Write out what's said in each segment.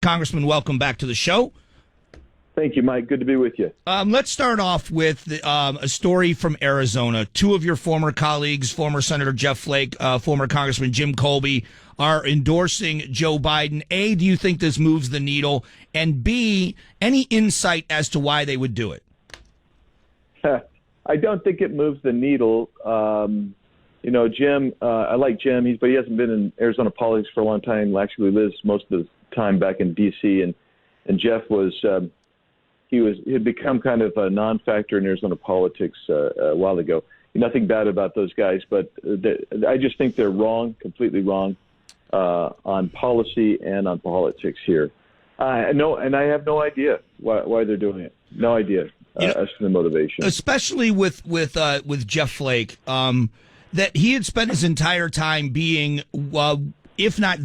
Congressman, welcome back to the show. Thank you, Mike. Good to be with you. Let's start off with a story from Arizona. Two of your former colleagues, former Senator Jeff Flake, former Congressman Jim Colby, are endorsing Joe Biden. A, do you think this moves the needle? And B, any insight as to why they would do it? I don't think it moves the needle. Jim, I like Jim, but he hasn't been in Arizona politics for a long time. He actually lives most of the time back in D.C. And Jeff was he had become kind of a non-factor in Arizona politics a while ago. Nothing bad about those guys, but I just think they're wrong, completely wrong on policy and on politics here. And I have no idea why they're doing it. No idea as to the motivation. Especially with Jeff Flake, that he had spent his entire time being, if not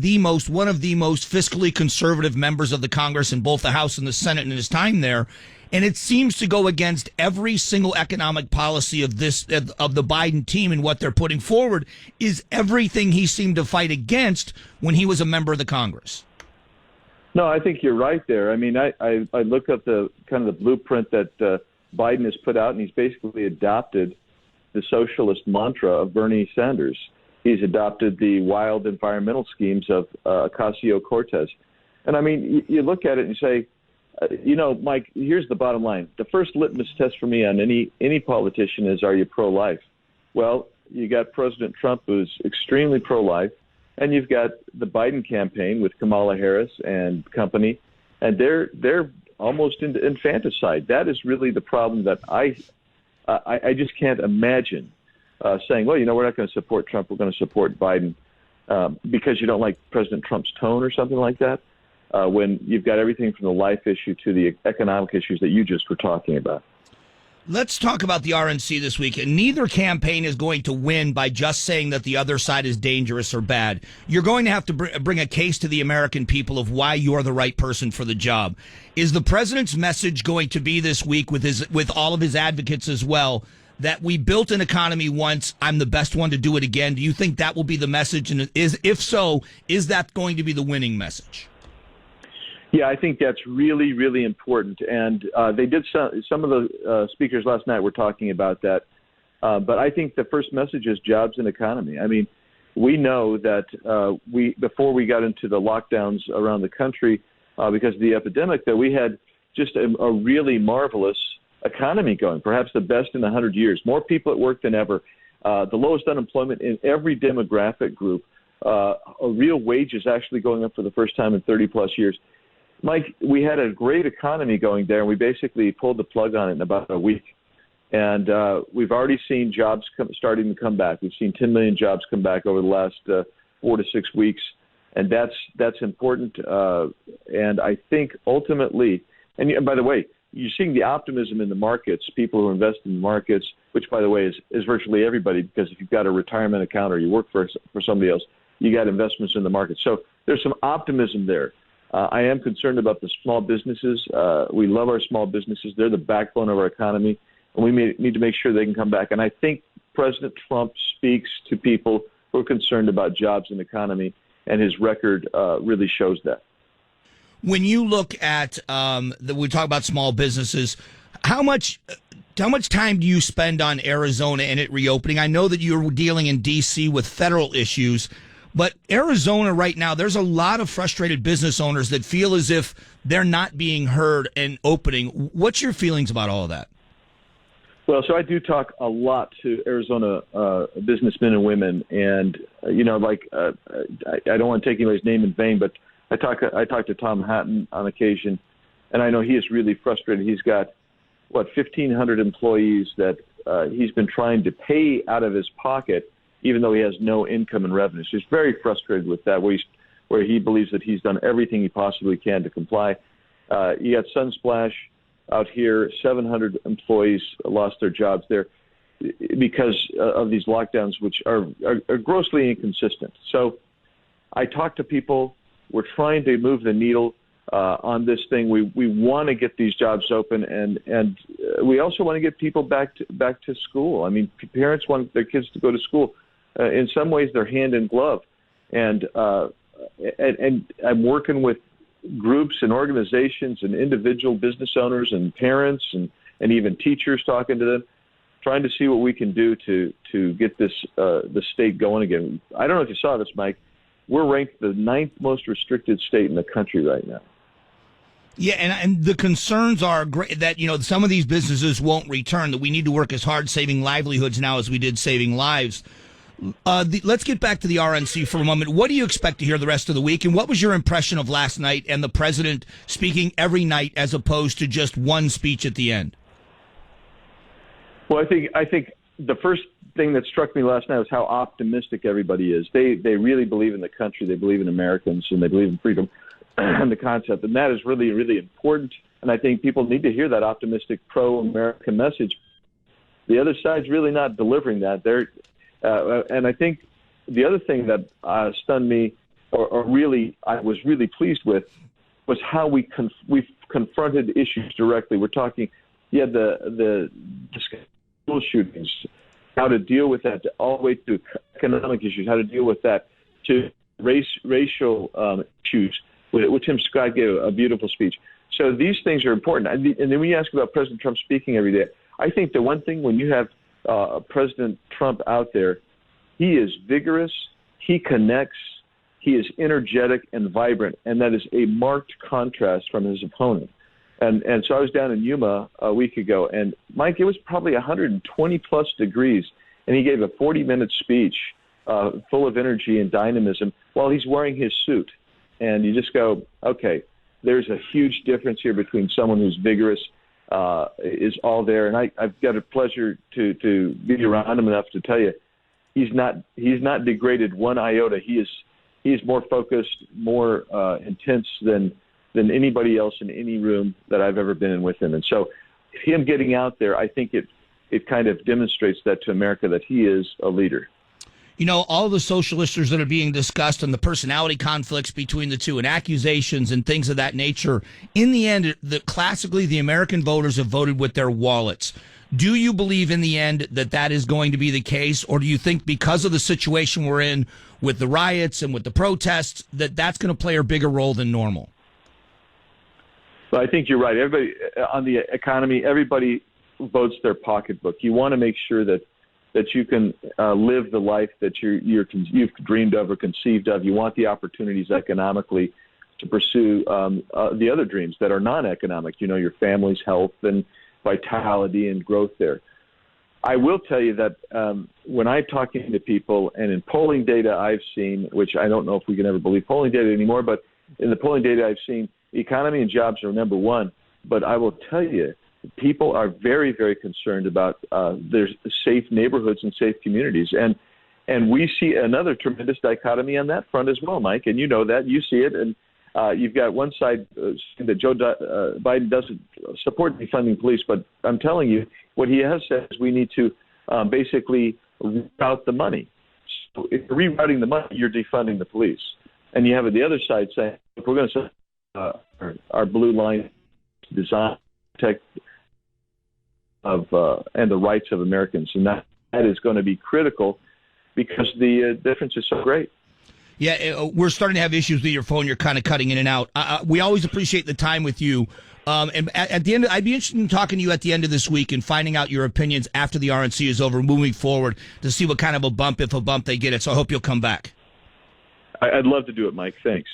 one of the most fiscally conservative members of the Congress in both the House and the Senate in his time there. And it seems to go against every single economic policy of the Biden team, and what they're putting forward is everything he seemed to fight against when he was a member of the Congress. No, I think you're right there. I mean, I look at the kind of the blueprint that Biden has put out, and he's basically adopted the socialist mantra of Bernie Sanders. He's adopted the wild environmental schemes of Ocasio-Cortez. And, I mean, you look at it and you say, Mike, here's the bottom line. The first litmus test for me on any politician is, are you pro-life? Well, you got President Trump, who's extremely pro-life, and you've got the Biden campaign with Kamala Harris and company, and they're almost into infanticide. That is really the problem that I just can't imagine saying, well, we're not going to support Trump, we're going to support Biden because you don't like President Trump's tone or something like that, when you've got everything from the life issue to the economic issues that you just were talking about. Let's talk about the RNC this week. And neither campaign is going to win by just saying that the other side is dangerous or bad. You're going to have to bring a case to the American people of why you're the right person for the job. Is the president's message going to be this week with all of his advocates as well, that we built an economy once, I'm the best one to do it again? Do you think that will be the message? And if so, is that going to be the winning message? Yeah, I think that's really, really important. And they did some of the speakers last night were talking about that. But I think the first message is jobs and economy. I mean, we know that before we got into the lockdowns around the country because of the epidemic, that we had just a really marvelous economy going, perhaps the best in 100 years. More people at work than ever. The lowest unemployment in every demographic group. Real wages actually going up for the first time in 30-plus years. Mike, we had a great economy going there, and we basically pulled the plug on it in about a week. And we've already seen jobs starting to come back. We've seen 10 million jobs come back over the last 4 to 6 weeks, and that's important. And I think ultimately, and by the way, you're seeing the optimism in the markets, people who invest in the markets, which, by the way, is virtually everybody, because if you've got a retirement account or you work for somebody else, you got investments in the market. So there's some optimism there. I am concerned about the small businesses. We love our small businesses. They're the backbone of our economy, and we need to make sure they can come back. And I think President Trump speaks to people who are concerned about jobs and economy, and his record really shows that. When you look at we talk about small businesses, how much time do you spend on Arizona and it reopening? I know that you're dealing in D.C. with federal issues, but Arizona right now, there's a lot of frustrated business owners that feel as if they're not being heard and opening. What's your feelings about all of that? Well, so I do talk a lot to Arizona businessmen and women, and I don't want to take anybody's name in vain, but I talk to Tom Hatton on occasion, and I know he is really frustrated. He's got 1,500 employees that he's been trying to pay out of his pocket, even though he has no income and revenue. So he's very frustrated with that, where he believes that he's done everything he possibly can to comply. You got Sunsplash out here. 700 employees lost their jobs there because of these lockdowns, which are grossly inconsistent. So I talk to people. We're trying to move the needle on this thing. We want to get these jobs open, and we also want to get people back to school. I mean, parents want their kids to go to school. In some ways, they're hand in glove, and I'm working with groups and organizations and individual business owners and parents and even teachers, talking to them, trying to see what we can do to get this the state going again. I don't know if you saw this, Mike. We're ranked the 9th most restricted state in the country right now. Yeah, and the concerns are great that, some of these businesses won't return, that we need to work as hard saving livelihoods now as we did saving lives. Let's get back to the RNC for a moment. What do you expect to hear the rest of the week? And what was your impression of last night and the president speaking every night as opposed to just one speech at the end? Well, I think the first thing that struck me last night was how optimistic everybody is. They really believe in the country. They believe in Americans, and they believe in freedom and the concept. And that is really, really important. And I think people need to hear that optimistic pro-American message. The other side's really not delivering that. And I think the other thing that stunned me, or really I was really pleased with, was how we've confronted issues directly. We're talking, the school shootings, how to deal with that, all the way to economic issues, how to deal with that, to racial issues, which Tim Scott gave a beautiful speech. So these things are important. And then when you ask about President Trump speaking every day, I think the one thing when you have President Trump out there, he is vigorous, he connects, he is energetic and vibrant, and that is a marked contrast from his opponent. And so I was down in Yuma a week ago, and Mike, it was probably 120-plus degrees, and he gave a 40-minute speech full of energy and dynamism while he's wearing his suit. And you just go, okay, there's a huge difference here between someone who's vigorous, is all there. And I've got a pleasure to be around him enough to tell you, he's not degraded one iota. He is more focused, more intense than anybody else in any room that I've ever been in with him. And so him getting out there, I think it kind of demonstrates that to America that he is a leader. All the social issues that are being discussed and the personality conflicts between the two and accusations and things of that nature, in the end, classically, the American voters have voted with their wallets. Do you believe in the end that is going to be the case, or do you think because of the situation we're in with the riots and with the protests that's going to play a bigger role than normal? Well, I think you're right. Everybody on the economy, everybody votes their pocketbook. You want to make sure that you can live the life that you've dreamed of or conceived of. You want the opportunities economically to pursue the other dreams that are non-economic, your family's health and vitality and growth there. I will tell you that when I'm talking to people, and in polling data I've seen, which I don't know if we can ever believe polling data anymore, but in the polling data I've seen, the economy and jobs are number one. But I will tell you, people are very, very concerned about their safe neighborhoods and safe communities. And we see another tremendous dichotomy on that front as well, Mike. And you know that. You see it. And you've got one side saying that Joe Biden doesn't support defunding police. But I'm telling you, what he has said is we need to basically reroute the money. So if you're rerouting the money, you're defunding the police. And you have the other side saying, if we're going to our blue line design protect and the rights of Americans, and that is going to be critical because the difference is so great. Yeah, we're starting to have issues with your phone. You're kind of cutting in and out. We always appreciate the time with you. And at the end, I'd be interested in talking to you at the end of this week and finding out your opinions after the RNC is over, moving forward to see what kind of a bump, if a bump, they get it. So I hope you'll come back. I'd love to do it, Mike. Thanks.